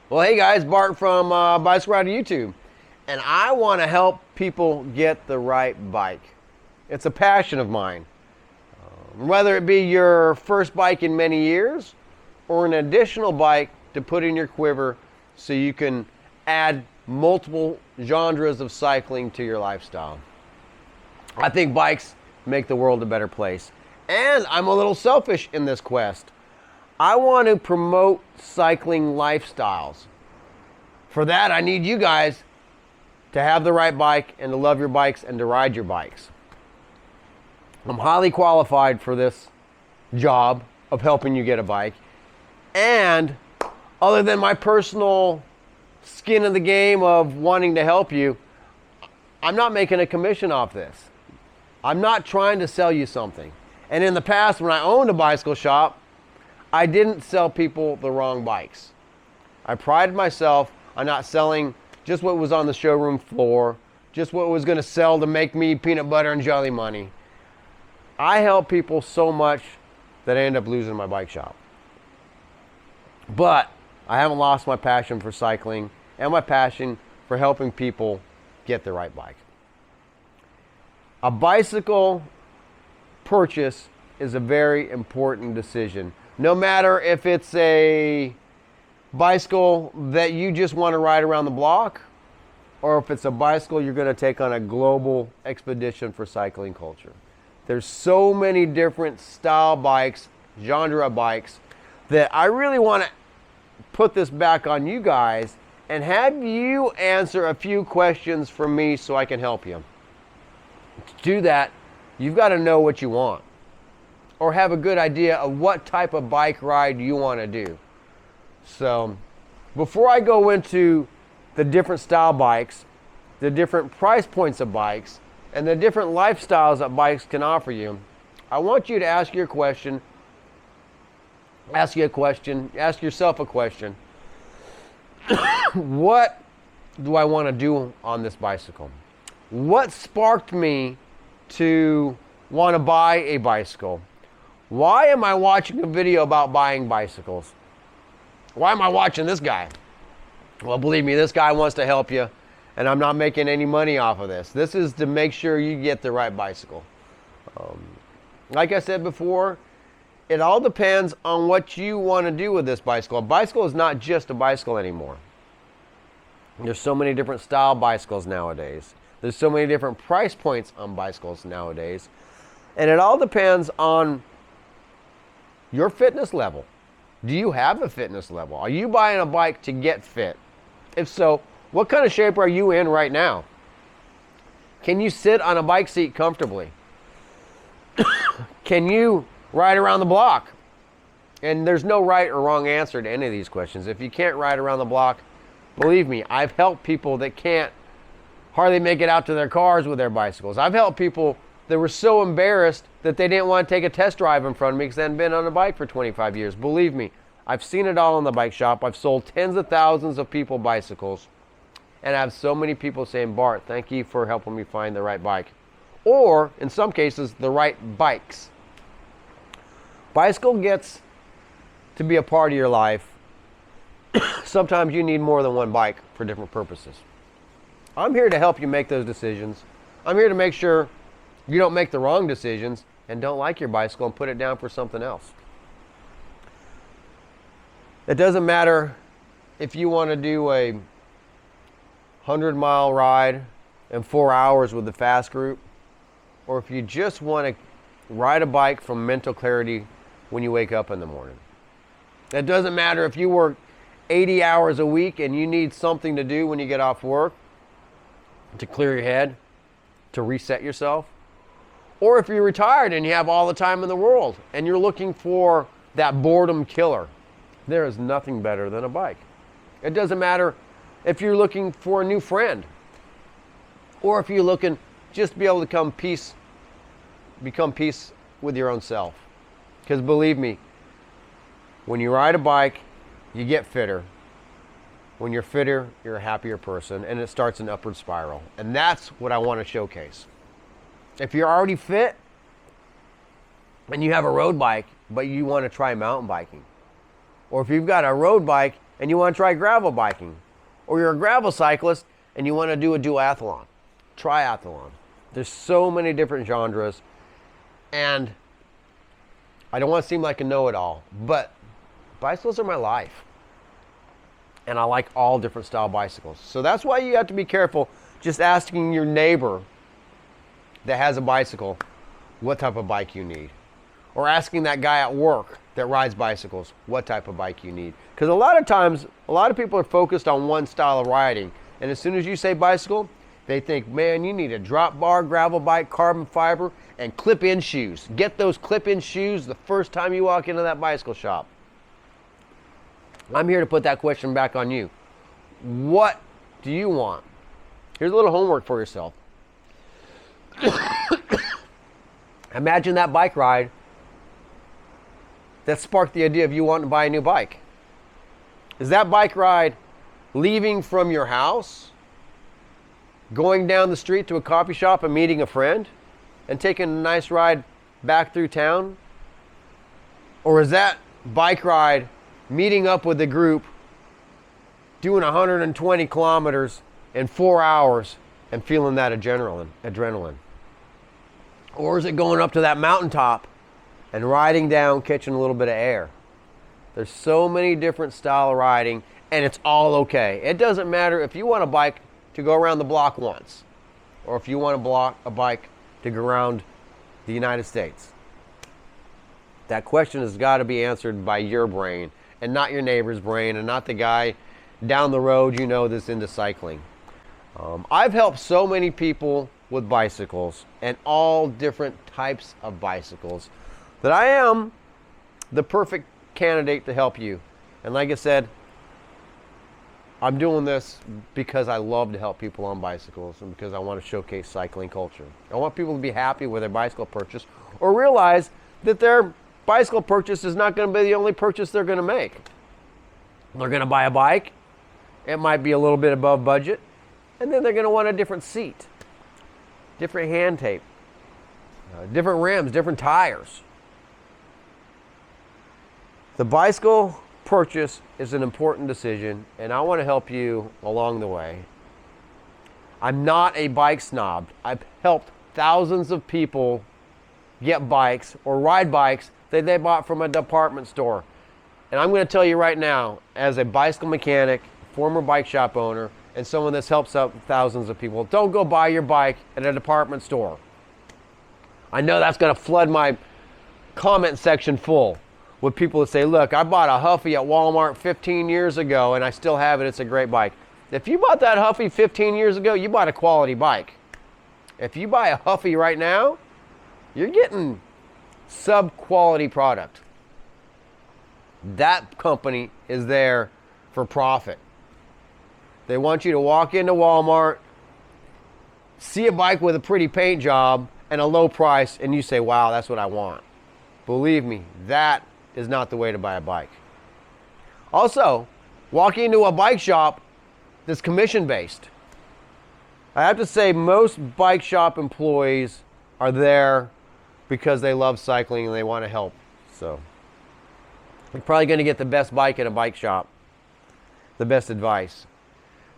Well, hey guys, Bart from Bicycle Rider YouTube, and I want to help people get the right bike. It's a passion of mine. Whether it be your first bike in many years or an additional bike to put in your quiver so you can add multiple genres of cycling to your lifestyle. I think bikes make the world a better place. And I'm a little selfish in this quest. I want to promote cycling lifestyles. For that, I need you guys to have the right bike and to love your bikes and to ride your bikes. I'm highly qualified for this job of helping you get a bike. And other than my personal skin in the game of wanting to help you, I'm not making a commission off this. I'm not trying to sell you something. And in the past, when I owned a bicycle shop, I didn't sell people the wrong bikes. I prided myself on not selling just what was on the showroom floor, just what was going to sell to make me peanut butter and jelly money. I help people so much that I end up losing my bike shop. But I haven't lost my passion for cycling and my passion for helping people get the right bike. A bicycle purchase is a very important decision. No matter if it's a bicycle that you just want to ride around the block, or if it's a bicycle you're going to take on a global expedition for cycling culture. There's so many different style bikes, genre bikes, that I really want to put this back on you guys and have you answer a few questions for me so I can help you. To do that, you've got to know what you want or have a good idea of what type of bike ride you want to do. So before I go into the different style bikes, the different price points of bikes, and the different lifestyles that bikes can offer you, I want you to ask yourself a question. What do I want to do on this bicycle? What sparked me to want to buy a bicycle? Why am I watching a video about buying bicycles? Why am I watching this guy? Well, believe me, this guy wants to help you, and I'm not making any money off of this. This is to make sure you get the right bicycle. Like I said before, it all depends on what you want to do with this bicycle. A bicycle is not just a bicycle anymore. There's so many different style bicycles nowadays. There's so many different price points on bicycles nowadays. And it all depends on your fitness level. Do you have a fitness level? Are you buying a bike to get fit? If so, what kind of shape are you in right now? Can you sit on a bike seat comfortably? Can you ride around the block? And there's no right or wrong answer to any of these questions. If you can't ride around the block, believe me, I've helped people that can't hardly make it out to their cars with their bicycles. I've helped people that were so embarrassed that they didn't want to take a test drive in front of me because they hadn't been on a bike for 25 years. Believe me, I've seen it all in the bike shop. I've sold tens of thousands of people bicycles. And I have so many people saying, Bart, thank you for helping me find the right bike. Or, in some cases, the right bikes. Bicycle gets to be a part of your life. Sometimes you need more than one bike for different purposes. I'm here to help you make those decisions. I'm here to make sure you don't make the wrong decisions and don't like your bicycle and put it down for something else. It doesn't matter if you want to do a 100-mile ride in 4 hours with the fast group, or if you just want to ride a bike for mental clarity when you wake up in the morning. It doesn't matter if you work 80 hours a week and you need something to do when you get off work to clear your head, to reset yourself. Or if you're retired and you have all the time in the world and you're looking for that boredom killer, there is nothing better than a bike. It doesn't matter if you're looking for a new friend or if you're looking just to be able to become peace with your own self. Because believe me, when you ride a bike, you get fitter. When you're fitter, you're a happier person, and it starts an upward spiral. And that's what I want to showcase. If you're already fit, and you have a road bike, but you want to try mountain biking. Or if you've got a road bike and you want to try gravel biking. Or you're a gravel cyclist and you want to do a duathlon, triathlon. There's so many different genres, and I don't want to seem like a know-it-all, but bicycles are my life. And I like all different style bicycles. So that's why you have to be careful just asking your neighbor that has a bicycle what type of bike you need. Or asking that guy at work that rides bicycles what type of bike you need. Because a lot of times, a lot of people are focused on one style of riding. And as soon as you say bicycle, they think, man, you need a drop bar, gravel bike, carbon fiber, and clip-in shoes. Get those clip-in shoes the first time you walk into that bicycle shop. I'm here to put that question back on you. What do you want? Here's a little homework for yourself. Imagine that bike ride that sparked the idea of you wanting to buy a new bike. Is that bike ride leaving from your house, going down the street to a coffee shop and meeting a friend, and taking a nice ride back through town? Or is that bike ride meeting up with the group, doing 120 kilometers in 4 hours and feeling that adrenaline? Or is it going up to that mountaintop and riding down, catching a little bit of air? There's so many different style of riding, and it's all okay. It doesn't matter if you want a bike to go around the block once, or if you want a bike to go around the United States. That question has got to be answered by your brain, and not your neighbor's brain, and not the guy down the road you know that's into cycling. I've helped so many people with bicycles, and all different types of bicycles, that I am the perfect candidate to help you. And like I said, I'm doing this because I love to help people on bicycles, and because I want to showcase cycling culture. I want people to be happy with their bicycle purchase, or realize that their bicycle purchase is not going to be the only purchase they're going to make. They're going to buy a bike. It might be a little bit above budget. And then they're going to want a different seat, different hand tape, different rims, different tires. The bicycle purchase is an important decision, and I want to help you along the way. I'm not a bike snob. I've helped thousands of people get bikes or ride bikes that they bought from a department store. And I'm going to tell you right now, as a bicycle mechanic, former bike shop owner, and someone that's helped out thousands of people, don't go buy your bike at a department store. I know that's going to flood my comment section full with people that say, look, I bought a Huffy at Walmart 15 years ago and I still have it. It's a great bike. If you bought that Huffy 15 years ago, you bought a quality bike. If you buy a Huffy right now, you're getting sub-quality product. That company is there for profit. They want you to walk into Walmart, see a bike with a pretty paint job and a low price, and you say, wow, that's what I want. Believe me, that is not the way to buy a bike. Also, walking into a bike shop that's commission-based. I have to say, most bike shop employees are there because they love cycling and they want to help. So, you're probably going to get the best bike at a bike shop, the best advice.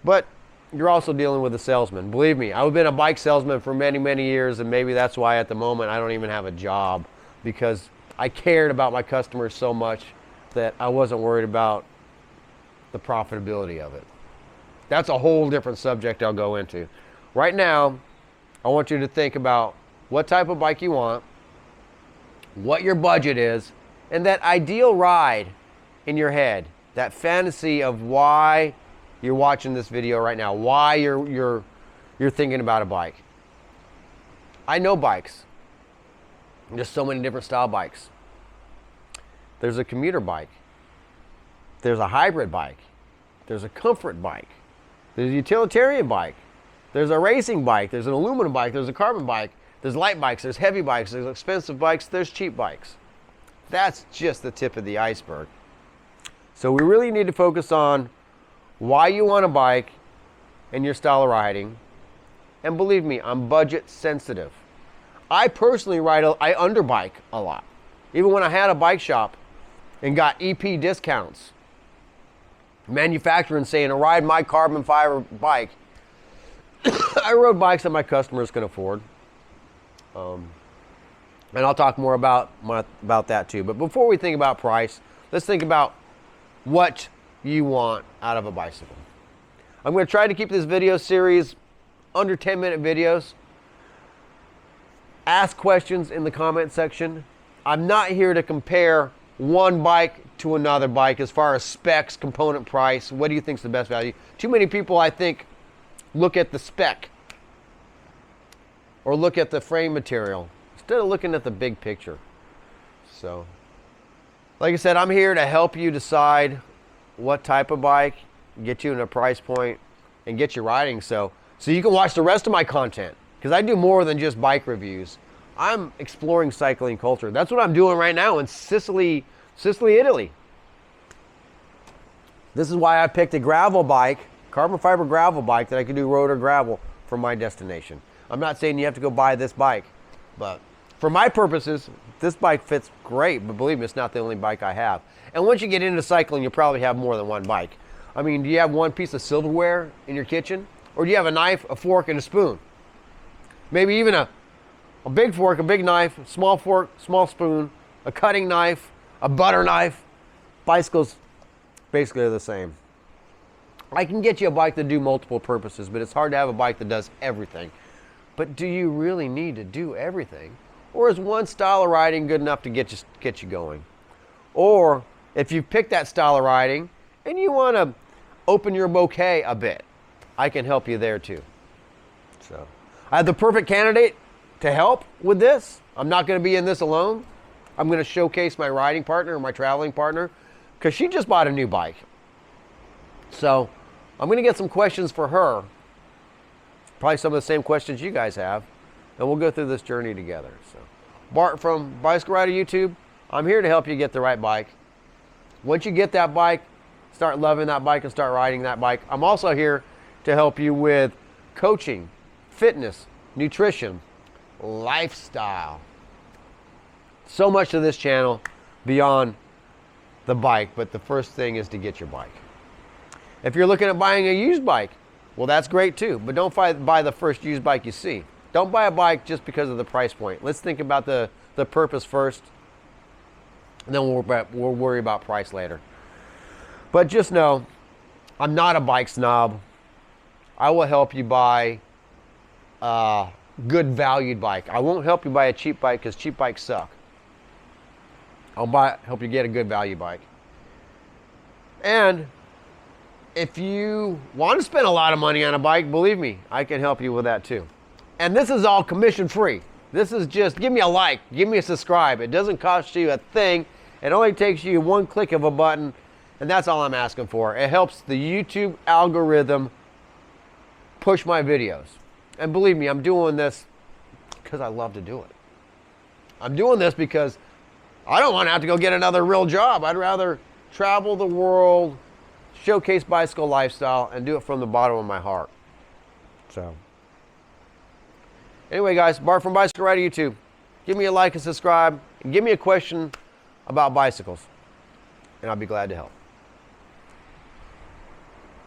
But you're also dealing with a salesman. Believe me, I've been a bike salesman for many, many years, and maybe that's why at the moment I don't even have a job, because I cared about my customers so much that I wasn't worried about the profitability of it. That's a whole different subject I'll go into. Right now, I want you to think about what type of bike you want, what your budget is, and that ideal ride in your head, that fantasy of why you're watching this video right now, why you're thinking about a bike. I know bikes. There's so many different style bikes. There's a commuter bike. There's a hybrid bike. There's a comfort bike. There's a utilitarian bike. There's a racing bike. There's an aluminum bike. There's a carbon bike. There's light bikes. There's heavy bikes. There's expensive bikes. There's cheap bikes. That's just the tip of the iceberg. So we really need to focus on why you want a bike and your style of riding. And believe me, I'm budget sensitive. I personally I underbike a lot. Even when I had a bike shop and got EP discounts, manufacturing saying to ride my carbon fiber bike, I rode bikes that my customers can afford. And I'll talk more about that too. But before we think about price, let's think about what you want out of a bicycle. I'm going to try to keep this video series under 10-minute videos. Ask questions in the comment section. I'm not here to compare one bike to another bike as far as specs, component price. What do you think is the best value? Too many people, I think, look at the spec or look at the frame material instead of looking at the big picture. So, like I said, I'm here to help you decide what type of bike, get you in a price point, and get you riding so you can watch the rest of my content. Because I do more than just bike reviews. I'm exploring cycling culture. That's what I'm doing right now in Sicily, Italy. This is why I picked a gravel bike, carbon fiber gravel bike that I can do road or gravel for my destination. I'm not saying you have to go buy this bike, but for my purposes, this bike fits great, but believe me, it's not the only bike I have. And once you get into cycling, you'll probably have more than one bike. I mean, do you have one piece of silverware in your kitchen? Or do you have a knife, a fork, and a spoon? Maybe even a big fork, a big knife, small fork, small spoon, a cutting knife, a butter knife. Bicycles basically are the same. I can get you a bike that do multiple purposes, but it's hard to have a bike that does everything. But do you really need to do everything? Or is one style of riding good enough to get you going? Or if you pick that style of riding and you want to open your bouquet a bit, I can help you there too. So I have the perfect candidate to help with this. I'm not going to be in this alone. I'm going to showcase my riding partner, my traveling partner, because she just bought a new bike. So I'm going to get some questions for her, probably some of the same questions you guys have, and we'll go through this journey together. So, Bart from Bicycle Rider YouTube, I'm here to help you get the right bike. Once you get that bike, start loving that bike and start riding that bike. I'm also here to help you with coaching, fitness, nutrition, lifestyle. So much to this channel beyond the bike, but the first thing is to get your bike. If you're looking at buying a used bike, well, that's great too, but don't buy the first used bike you see. Don't buy a bike just because of the price point. Let's think about the purpose first, and then we'll worry about price later. But just know, I'm not a bike snob. I will help you buy a good valued bike. I won't help you buy a cheap bike because cheap bikes suck. I'll help you get a good value bike. And if you want to spend a lot of money on a bike, believe me, I can help you with that too. And this is all commission free. This is just give me a like, give me a subscribe. It doesn't cost you a thing. It only takes you one click of a button, and that's all I'm asking for. It helps the YouTube algorithm push my videos. And believe me, I'm doing this because I love to do it. I'm doing this because I don't want to have to go get another real job. I'd rather travel the world, showcase bicycle lifestyle, and do it from the bottom of my heart. So, anyway, guys, Bart from Bicycle Rider YouTube. Give me a like and subscribe, and give me a question about bicycles, and I'll be glad to help.